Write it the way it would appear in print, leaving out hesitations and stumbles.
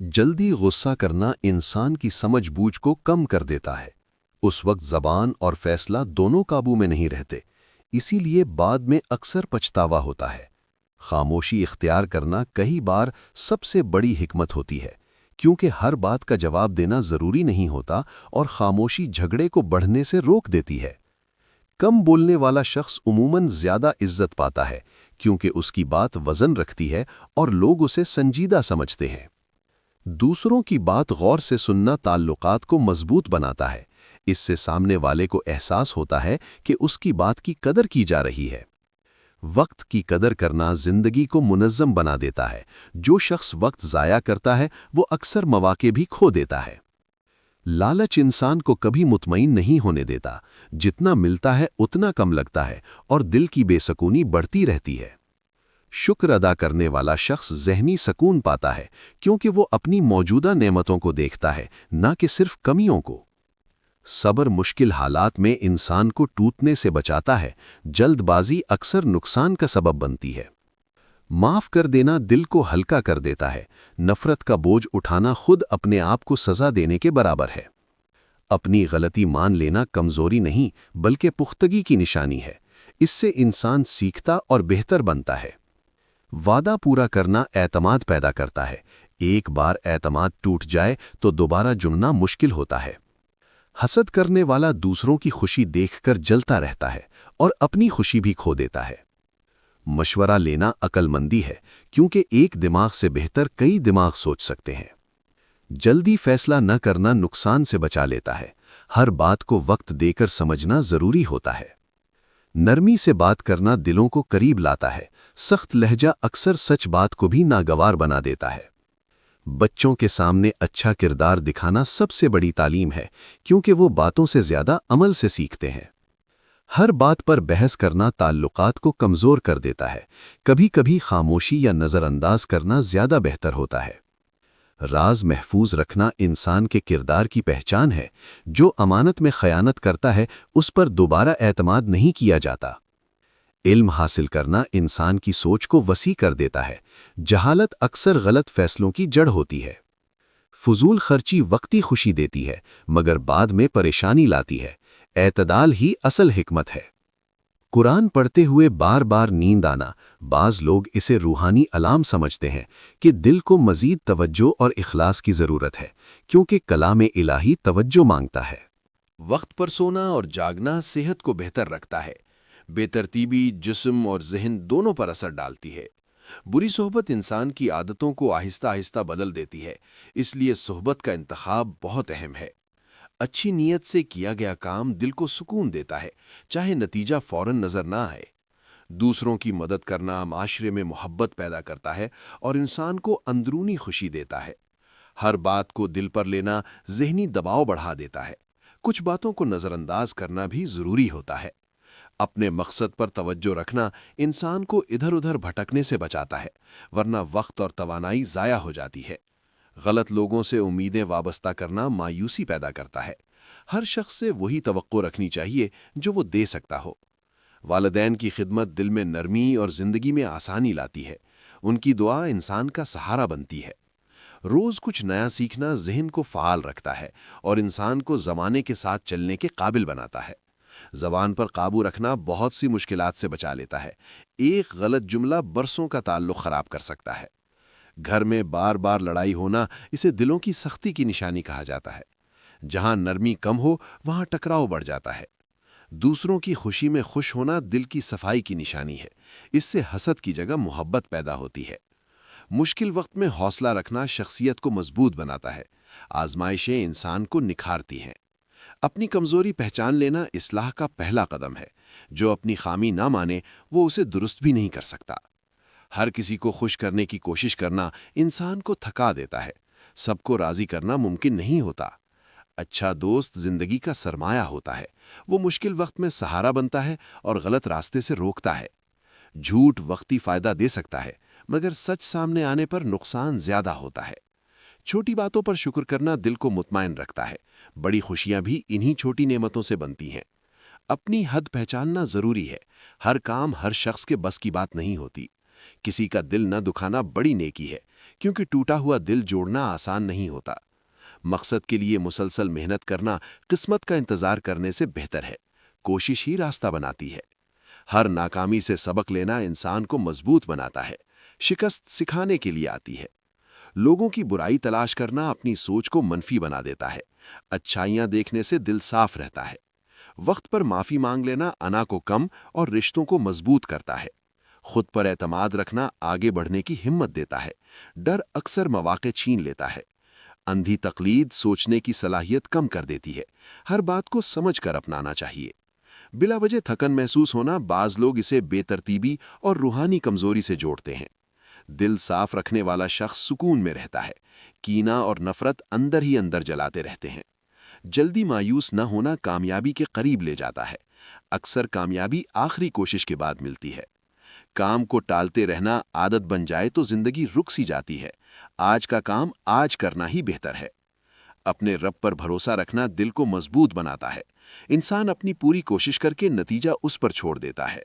جلدی غصہ کرنا انسان کی سمجھ بوجھ کو کم کر دیتا ہے۔ اس وقت زبان اور فیصلہ دونوں قابو میں نہیں رہتے، اسی لیے بعد میں اکثر پچھتاوا ہوتا ہے۔ خاموشی اختیار کرنا کئی بار سب سے بڑی حکمت ہوتی ہے، کیونکہ ہر بات کا جواب دینا ضروری نہیں ہوتا اور خاموشی جھگڑے کو بڑھنے سے روک دیتی ہے۔ کم بولنے والا شخص عموماً زیادہ عزت پاتا ہے، کیونکہ اس کی بات وزن رکھتی ہے اور لوگ اسے سنجیدہ سمجھتے ہیں۔ دوسروں کی بات غور سے سننا تعلقات کو مضبوط بناتا ہے۔ اس سے سامنے والے کو احساس ہوتا ہے کہ اس کی بات کی قدر کی جا رہی ہے۔ وقت کی قدر کرنا زندگی کو منظم بنا دیتا ہے۔ جو شخص وقت ضائع کرتا ہے وہ اکثر مواقع بھی کھو دیتا ہے۔ لالچ انسان کو کبھی مطمئن نہیں ہونے دیتا۔ جتنا ملتا ہے اتنا کم لگتا ہے اور دل کی بے سکونی بڑھتی رہتی ہے۔ شکر ادا کرنے والا شخص ذہنی سکون پاتا ہے، کیونکہ وہ اپنی موجودہ نعمتوں کو دیکھتا ہے، نہ کہ صرف کمیوں کو۔ صبر مشکل حالات میں انسان کو ٹوٹنے سے بچاتا ہے۔ جلد بازی اکثر نقصان کا سبب بنتی ہے۔ معاف کر دینا دل کو ہلکا کر دیتا ہے۔ نفرت کا بوجھ اٹھانا خود اپنے آپ کو سزا دینے کے برابر ہے۔ اپنی غلطی مان لینا کمزوری نہیں بلکہ پختگی کی نشانی ہے۔ اس سے انسان سیکھتا اور بہتر بنتا ہے۔ وعدہ پورا کرنا اعتماد پیدا کرتا ہے۔ ایک بار اعتماد ٹوٹ جائے تو دوبارہ جڑنا مشکل ہوتا ہے۔ حسد کرنے والا دوسروں کی خوشی دیکھ کر جلتا رہتا ہے اور اپنی خوشی بھی کھو دیتا ہے۔ مشورہ لینا عقل مندی ہے، کیونکہ ایک دماغ سے بہتر کئی دماغ سوچ سکتے ہیں۔ جلدی فیصلہ نہ کرنا نقصان سے بچا لیتا ہے۔ ہر بات کو وقت دے کر سمجھنا ضروری ہوتا ہے۔ نرمی سے بات کرنا دلوں کو قریب لاتا ہے۔ سخت لہجہ اکثر سچ بات کو بھی ناگوار بنا دیتا ہے۔ بچوں کے سامنے اچھا کردار دکھانا سب سے بڑی تعلیم ہے، کیونکہ وہ باتوں سے زیادہ عمل سے سیکھتے ہیں۔ ہر بات پر بحث کرنا تعلقات کو کمزور کر دیتا ہے۔ کبھی کبھی خاموشی یا نظر انداز کرنا زیادہ بہتر ہوتا ہے۔ راز محفوظ رکھنا انسان کے کردار کی پہچان ہے۔ جو امانت میں خیانت کرتا ہے اس پر دوبارہ اعتماد نہیں کیا جاتا۔ علم حاصل کرنا انسان کی سوچ کو وسیع کر دیتا ہے۔ جہالت اکثر غلط فیصلوں کی جڑ ہوتی ہے۔ فضول خرچی وقتی خوشی دیتی ہے مگر بعد میں پریشانی لاتی ہے۔ اعتدال ہی اصل حکمت ہے۔ قرآن پڑھتے ہوئے بار بار نیند آنا، بعض لوگ اسے روحانی علام سمجھتے ہیں کہ دل کو مزید توجہ اور اخلاص کی ضرورت ہے، کیونکہ کلام الہی توجہ مانگتا ہے۔ وقت پر سونا اور جاگنا صحت کو بہتر رکھتا ہے۔ بے ترتیبی جسم اور ذہن دونوں پر اثر ڈالتی ہے۔ بری صحبت انسان کی عادتوں کو آہستہ آہستہ بدل دیتی ہے، اس لیے صحبت کا انتخاب بہت اہم ہے۔ اچھی نیت سے کیا گیا کام دل کو سکون دیتا ہے، چاہے نتیجہ فوراً نظر نہ آئے۔ دوسروں کی مدد کرنا معاشرے میں محبت پیدا کرتا ہے اور انسان کو اندرونی خوشی دیتا ہے۔ ہر بات کو دل پر لینا ذہنی دباؤ بڑھا دیتا ہے۔ کچھ باتوں کو نظر انداز کرنا بھی ضروری ہوتا ہے۔ اپنے مقصد پر توجہ رکھنا انسان کو ادھر ادھر بھٹکنے سے بچاتا ہے، ورنہ وقت اور توانائی ضائع ہو جاتی ہے۔ غلط لوگوں سے امیدیں وابستہ کرنا مایوسی پیدا کرتا ہے۔ ہر شخص سے وہی توقع رکھنی چاہیے جو وہ دے سکتا ہو۔ والدین کی خدمت دل میں نرمی اور زندگی میں آسانی لاتی ہے۔ ان کی دعا انسان کا سہارا بنتی ہے۔ روز کچھ نیا سیکھنا ذہن کو فعال رکھتا ہے اور انسان کو زمانے کے ساتھ چلنے کے قابل بناتا ہے۔ زبان پر قابو رکھنا بہت سی مشکلات سے بچا لیتا ہے۔ ایک غلط جملہ برسوں کا تعلق خراب کر سکتا ہے۔ گھر میں بار بار لڑائی ہونا اسے دلوں کی سختی کی نشانی کہا جاتا ہے۔ جہاں نرمی کم ہو وہاں ٹکراؤ بڑھ جاتا ہے۔ دوسروں کی خوشی میں خوش ہونا دل کی صفائی کی نشانی ہے۔ اس سے حسد کی جگہ محبت پیدا ہوتی ہے۔ مشکل وقت میں حوصلہ رکھنا شخصیت کو مضبوط بناتا ہے۔ آزمائشیں انسان کو نکھارتی ہیں۔ اپنی کمزوری پہچان لینا اصلاح کا پہلا قدم ہے۔ جو اپنی خامی نہ مانے وہ اسے درست بھی نہیں کر سکتا۔ ہر کسی کو خوش کرنے کی کوشش کرنا انسان کو تھکا دیتا ہے۔ سب کو راضی کرنا ممکن نہیں ہوتا۔ اچھا دوست زندگی کا سرمایہ ہوتا ہے۔ وہ مشکل وقت میں سہارا بنتا ہے اور غلط راستے سے روکتا ہے۔ جھوٹ وقتی فائدہ دے سکتا ہے، مگر سچ سامنے آنے پر نقصان زیادہ ہوتا ہے۔ چھوٹی باتوں پر شکر کرنا دل کو مطمئن رکھتا ہے۔ بڑی خوشیاں بھی انہی چھوٹی نعمتوں سے بنتی ہیں۔ اپنی حد پہچاننا ضروری ہے۔ ہر کام ہر شخص کے بس کی بات نہیں ہوتی۔ کسی کا دل نہ دکھانا بڑی نیکی ہے، کیونکہ ٹوٹا ہوا دل جوڑنا آسان نہیں ہوتا۔ مقصد کے لیے مسلسل محنت کرنا قسمت کا انتظار کرنے سے بہتر ہے۔ کوشش ہی راستہ بناتی ہے۔ ہر ناکامی سے سبق لینا انسان کو مضبوط بناتا ہے۔ شکست سکھانے کے لیے آتی ہے۔ لوگوں کی برائی تلاش کرنا اپنی سوچ کو منفی بنا دیتا ہے۔ اچھائیاں دیکھنے سے دل صاف رہتا ہے۔ وقت پر معافی مانگ لینا انا کو کم اور رشتوں کو مضبوط کرتا ہے۔ خود پر اعتماد رکھنا آگے بڑھنے کی ہمت دیتا ہے۔ ڈر اکثر مواقع چھین لیتا ہے۔ اندھی تقلید سوچنے کی صلاحیت کم کر دیتی ہے۔ ہر بات کو سمجھ کر اپنانا چاہیے۔ بلا وجہ تھکن محسوس ہونا بعض لوگ اسے بے ترتیبی اور روحانی کمزوری سے جوڑتے ہیں۔ دل صاف رکھنے والا شخص سکون میں رہتا ہے۔ کینہ اور نفرت اندر ہی اندر جلاتے رہتے ہیں۔ جلدی مایوس نہ ہونا کامیابی کے قریب لے جاتا ہے۔ اکثر کامیابی آخری کوشش کے بعد ملتی ہے۔ کام کو ٹالتے رہنا عادت بن جائے تو زندگی رک سی جاتی ہے۔ آج کا کام آج کرنا ہی بہتر ہے۔ اپنے رب پر بھروسہ رکھنا دل کو مضبوط بناتا ہے۔ انسان اپنی پوری کوشش کر کے نتیجہ اس پر چھوڑ دیتا ہے۔